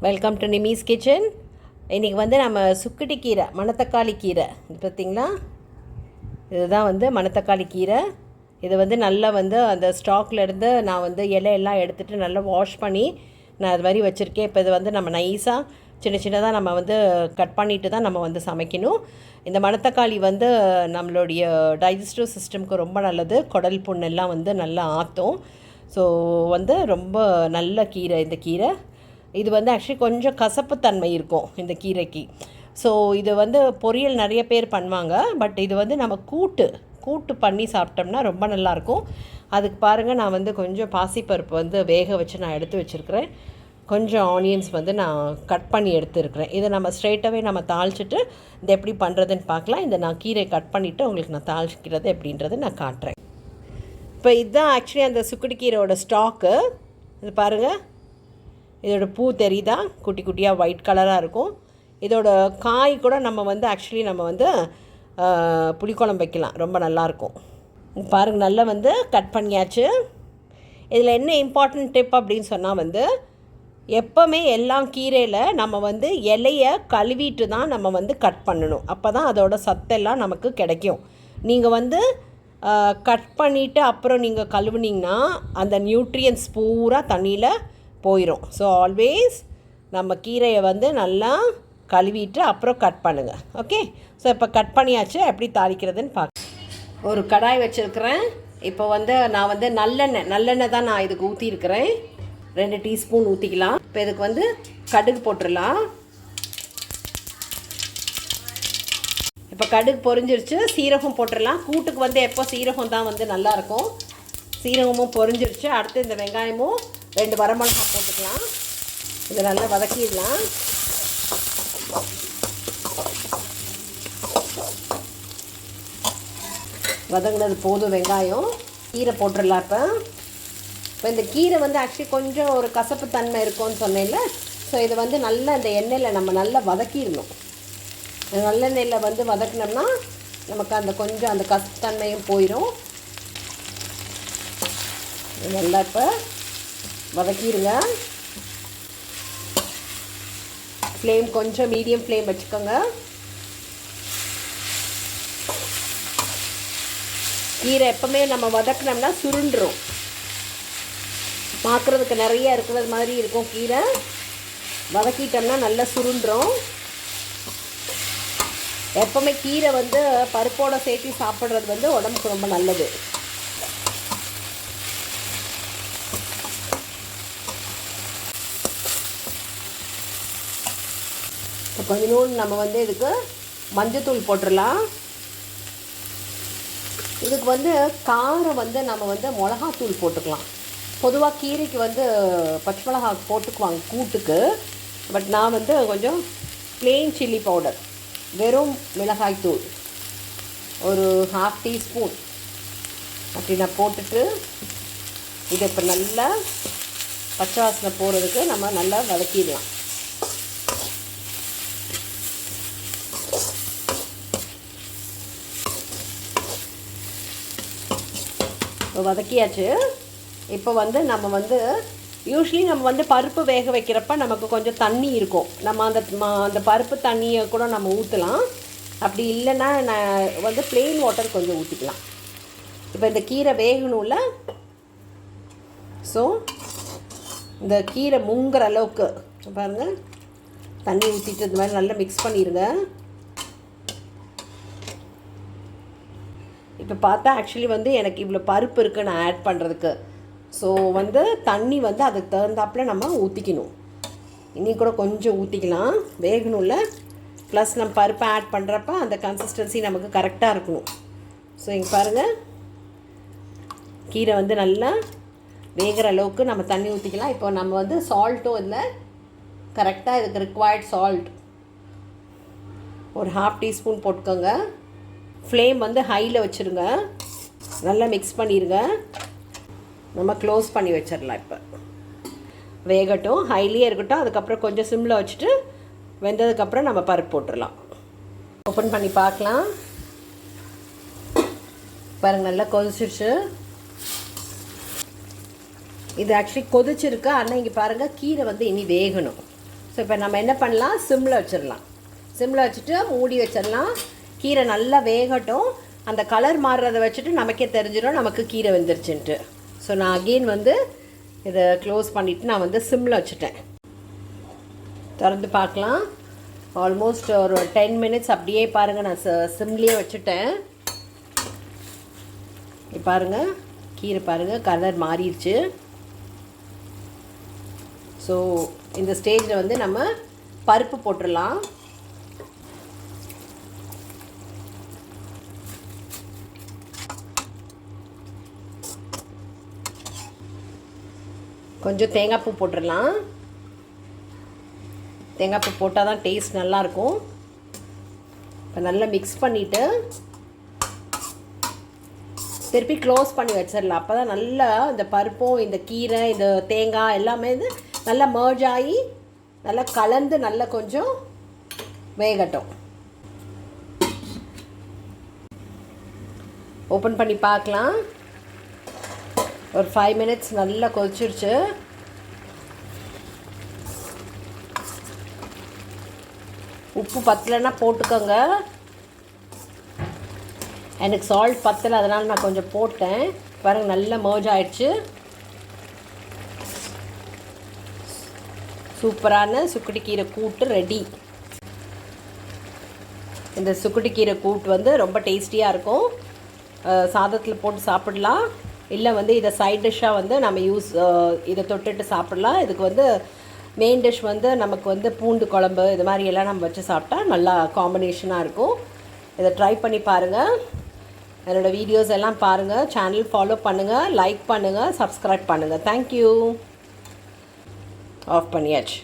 Welcome to நிமிஸ் kitchen. இன்றைக்கி வந்து நம்ம சுக்குட்டி கீரை, மணத்தக்காளி கீரை இது பார்த்திங்களா, இதுதான் வந்து மணத்தக்காளி கீரை. இது வந்து நல்லா வந்து அந்த ஸ்டாக்லேருந்து நான் வந்து இலையெல்லாம் எடுத்துகிட்டு நல்லா வாஷ் பண்ணி நான் அது மாதிரி வச்சுருக்கேன். இப்போ இது வந்து நம்ம நைஸாக சின்ன சின்னதாக நம்ம வந்து கட் பண்ணிவிட்டு தான் நம்ம வந்து சமைக்கணும். இந்த மணத்தக்காளி வந்து நம்மளுடைய டைஜஸ்டிவ் சிஸ்டம்க்கு ரொம்ப நல்லது. குடல் புண்ணெல்லாம் வந்து நல்லா ஆற்றும். ஸோ வந்து ரொம்ப நல்ல கீரை இந்த கீரை. இது வந்து ஆக்சுவலி கொஞ்சம் கசப்புத்தன்மை இருக்கும் இந்த கீரைக்கு. ஸோ இது வந்து பொரியல் நிறைய பேர் பண்ணுவாங்க. பட் இது வந்து நம்ம கூட்டு பண்ணி சாப்பிட்டோம்னா ரொம்ப நல்லாயிருக்கும். அதுக்கு பாருங்கள், நான் வந்து கொஞ்சம் பாசிப்பருப்பு வந்து வேக வச்சு நான் எடுத்து வச்சுருக்கிறேன். கொஞ்சம் ஆனியன்ஸ் வந்து நான் கட் பண்ணி எடுத்துருக்கிறேன். இதை நம்ம ஸ்ட்ரெயிட்டாகவே நம்ம தாளிச்சிட்டு இது எப்படி பண்ணுறதுன்னு பார்க்கலாம். இதை நான் கீரை கட் பண்ணிவிட்டு உங்களுக்கு நான் தாளிக்கிறது எப்படின்றத நான் காட்டுறேன். இப்போ இதுதான் ஆக்சுவலி அந்த சுக்குடி கீரையோட ஸ்டாக்கு. இது பாருங்கள், இதோட பூ தெரியுதா, குட்டி குட்டியாக ஒயிட் கலராக இருக்கும். இதோட காய் கூட நம்ம வந்து ஆக்சுவலி நம்ம வந்து புளிக்குழம்பு வைக்கலாம், ரொம்ப நல்லாயிருக்கும். பாருங்கள், நல்லா வந்து கட் பண்ணியாச்சு. இதில் என்ன இம்பார்ட்டன்ட் டிப் அப்படின்னு சொன்னால் வந்து எப்போவுமே எல்லாம் கீரையில் நம்ம வந்து இலையை கழுவிட்டு தான் நம்ம வந்து கட் பண்ணணும். அப்போ தான் அதோட சத்தெல்லாம் நமக்கு கிடைக்கும். நீங்கள் வந்து கட் பண்ணிவிட்டு அப்புறம் நீங்கள் கழுவுனிங்கன்னா அந்த நியூட்ரியன்ஸ் பூரா தண்ணியில் போயிடும். ஸோ ஆல்வேஸ் நம்ம கீரையை வந்து நல்லா கழுவிட்டு அப்புறம் கட் பண்ணுங்கள். ஓகே, ஸோ இப்போ கட் பண்ணியாச்சு. எப்படி தாளிக்கிறதுன்னு பார்க்க ஒரு கடாய் வச்சுருக்கிறேன். இப்போ வந்து நான் வந்து நல்லெண்ணெய் தான் நான் இதுக்கு ஊற்றிருக்கிறேன். 2 டீஸ்பூன் ஊற்றிக்கலாம். இப்போ இதுக்கு வந்து கடுகு போட்டுடலாம். இப்போ கடுகு பொரிஞ்சிருச்சு, சீரகம் போட்டுடலாம். கூட்டுக்கு வந்து எப்போ சீரகம் தான் வந்து நல்லாயிருக்கும். சீரகமும் பொரிஞ்சிருச்சு. அடுத்து இந்த வெங்காயமும் 2 வரமிளகா போட்டுக்கலாம். இதை நல்லா வதக்கிடலாம். வதங்கினது போதும் வெங்காயம். கீரை போட்டுடலாம். இப்போ இந்த கீரை வந்து ஆக்சுவலி கொஞ்சம் ஒரு கசப்பு தன்மை இருக்கும்னு சொன்னேன்ல. ஸோ இதை வந்து நல்லா இந்த எண்ணெயில் நம்ம நல்லா வதக்கிடணும். நல்லெண்ணெயில் வந்து வதக்கினோம்னா நமக்கு அந்த கொஞ்சம் அந்த கசப்பு தன்மையும் போயிடும். நல்லா இப்போ வதக்கிடுங்க. ஃப்ளேம் கொஞ்சம் மீடியம் ஃப்ளேம் வச்சுக்கோங்க. கீரை எப்போவுமே நம்ம வதக்கினோம்னா சுருண்டுரும். பார்க்குறதுக்கு நிறைய இருக்கிறது மாதிரி இருக்கும். கீரை வதக்கிட்டோம்னா நல்லா சுருண்டுரும். எப்போவுமே கீரை வந்து பருப்போடு சேர்த்து சாப்பிட்றது வந்து உடம்புக்கு ரொம்ப நல்லது. இப்போ கொஞ்சம் நம்ம வந்து இதுக்கு மஞ்சத்தூள் போட்டுடலாம். இதுக்கு வந்து காரம் வந்து நம்ம வந்து மிளகாத்தூள் போட்டுக்கலாம். பொதுவாக கீரைக்கு வந்து பச்சை மிளகா போட்டுக்குவாங்க கூட்டுக்கு. பட் நான் வந்து கொஞ்சம் ப்ளெயின் சில்லி பவுடர், வெறும் மிளகாய் தூள் ஒரு 1/2 டீஸ்பூன் அப்படி நான் போட்டுட்டு இதை இப்போ நல்லா பச்சை வாசனை போகிறதுக்கு நம்ம நல்லா வதக்கிடலாம். இப்போ வதக்கியாச்சு. இப்போ வந்து நம்ம வந்து யூஸ்வலி நம்ம வந்து பருப்பு வேக வைக்கிறப்ப நமக்கு கொஞ்சம் தண்ணி இருக்கும். நம்ம அந்த பருப்பு தண்ணியை கூட நம்ம ஊற்றலாம். அப்படி இல்லைன்னா நான் வந்து ப்ளெயின் வாட்டர் கொஞ்சம் ஊற்றிக்கலாம். இப்போ இந்த கீரை வேகணும்ல, ஸோ இந்த கீரை முங்குற அளவுக்கு பாருங்கள் தண்ணி ஊற்றிட்டு இந்த மாதிரி நல்லா மிக்ஸ் பண்ணிடுங்க. இப்போ பார்த்தா ஆக்சுவலி வந்து எனக்கு இவ்வளோ பருப்பு இருக்குது நான் ஆட் பண்ணுறதுக்கு. ஸோ வந்து தண்ணி வந்து அதுக்கு தகுந்தாப்பில் நம்ம ஊற்றிக்கணும். இன்னி கூட கொஞ்சம் ஊற்றிக்கலாம், வேகணும்ல. ப்ளஸ் நம்ம பருப்பை ஆட் பண்ணுறப்ப அந்த கன்சிஸ்டன்சி நமக்கு கரெக்டாக இருக்கணும். ஸோ இங்கே பாருங்கள், கீரை வந்து நல்லா வேகிற அளவுக்கு நம்ம தண்ணி ஊற்றிக்கலாம். இப்போ நம்ம வந்து சால்ட்டும் இதில் கரெக்டாக இதுக்கு ரிக்வயர்ட் சால்ட் ஒரு 1/2 டீஸ்பூன் போட்டுக்கோங்க. ஃப்ளேம் வந்து ஹையில் வச்சுருங்க. நல்லா மிக்ஸ் பண்ணிடுங்க. நம்ம க்ளோஸ் பண்ணி வச்சிடலாம். இப்போ வேகட்டும், ஹைலியே இருக்கட்டும். அதுக்கப்புறம் கொஞ்சம் சிம்மில் வச்சுட்டு வெந்ததுக்கப்புறம் நம்ம பருப்பு போட்டுடலாம். ஓப்பன் பண்ணி பார்க்கலாம். பாருங்கள், நல்லா கொதிச்சிருச்சு. இது ஆக்சுவலி கொதிச்சிருக்கு. ஆனால் இங்கே பாருங்கள், கீரை வந்து இனி வேகணும். ஸோ இப்போ நம்ம என்ன பண்ணலாம், சிம்மில் வச்சிடலாம். சிம்மில் வச்சுட்டு மூடி வச்சிடலாம். கீரை நல்லா வேகட்டும். அந்த கலர் மாறுறதை வச்சுட்டு நமக்கே தெரிஞ்சிடும் நமக்கு கீரை வெந்துருச்சுன்ட்டு. ஸோ நான் அகெயின் வந்து இதை க்ளோஸ் பண்ணிவிட்டு நான் வந்து சிம்மில் வச்சுட்டேன். திறந்து பார்க்கலாம். ஆல்மோஸ்ட் ஒரு 10 மினிட்ஸ் அப்படியே பாருங்கள், நான் சிம்லேயே வச்சுட்டேன். இப்போ பாருங்கள், கீரை பாருங்கள் கலர் மாறிடுச்சு. ஸோ இந்த ஸ்டேஜில் வந்து நம்ம பருப்பு போட்டுடலாம். கொஞ்சம் தேங்காய் பூ போட்டுடலாம். தேங்காய் பூ போட்டால் தான் டேஸ்ட் நல்லாயிருக்கும். இப்போ நல்லா மிக்ஸ் பண்ணிவிட்டு திருப்பி க்ளோஸ் பண்ணி வச்சிடலாம். அப்போ தான் நல்லா இந்த பருப்பும் இந்த கீரை இந்த தேங்காய் எல்லாமே வந்து நல்லா மர்ஜ் ஆகி நல்லா கலந்து நல்லா கொஞ்சம் வேகட்டும். ஓப்பன் பண்ணி பார்க்கலாம். ஒரு 5 மினிட்ஸ் நல்லா கொதிச்சிருச்சு. உப்பு பத்தலைன்னா போட்டுக்கோங்க. எனக்கு சால்ட் பத்தலை, அதனால் நான் கொஞ்சம் போட்டேன். பாருங்கள் நல்லா மர்ஜ் ஆயிடுச்சு. சூப்பரான சுக்குட்டி கீரை கூட்டு ரெடி. இந்த சுக்குட்டி கீரை கூட்டு வந்து ரொம்ப டேஸ்டியாக இருக்கும். சாதத்தில் போட்டு சாப்பிடலாம். இல்லை வந்து இதை சைட் டிஷ்ஷாக வந்து நம்ம இதை தொட்டுட்டு சாப்பிடலாம். இதுக்கு வந்து மெயின் டிஷ் வந்து நமக்கு வந்து பூண்டு குழம்பு இது மாதிரி எல்லாம் நம்ம வச்சு சாப்பிட்டா நல்லா காம்பினேஷனாக இருக்கும். இதை ட்ரை பண்ணி பாருங்கள். என்னோடய வீடியோஸ் எல்லாம் பாருங்கள். சேனல் ஃபாலோ பண்ணுங்கள், லைக் பண்ணுங்கள், சப்ஸ்கிரைப் பண்ணுங்கள். தேங்க்யூ. ஆஃப் பண்ணியாச்சு.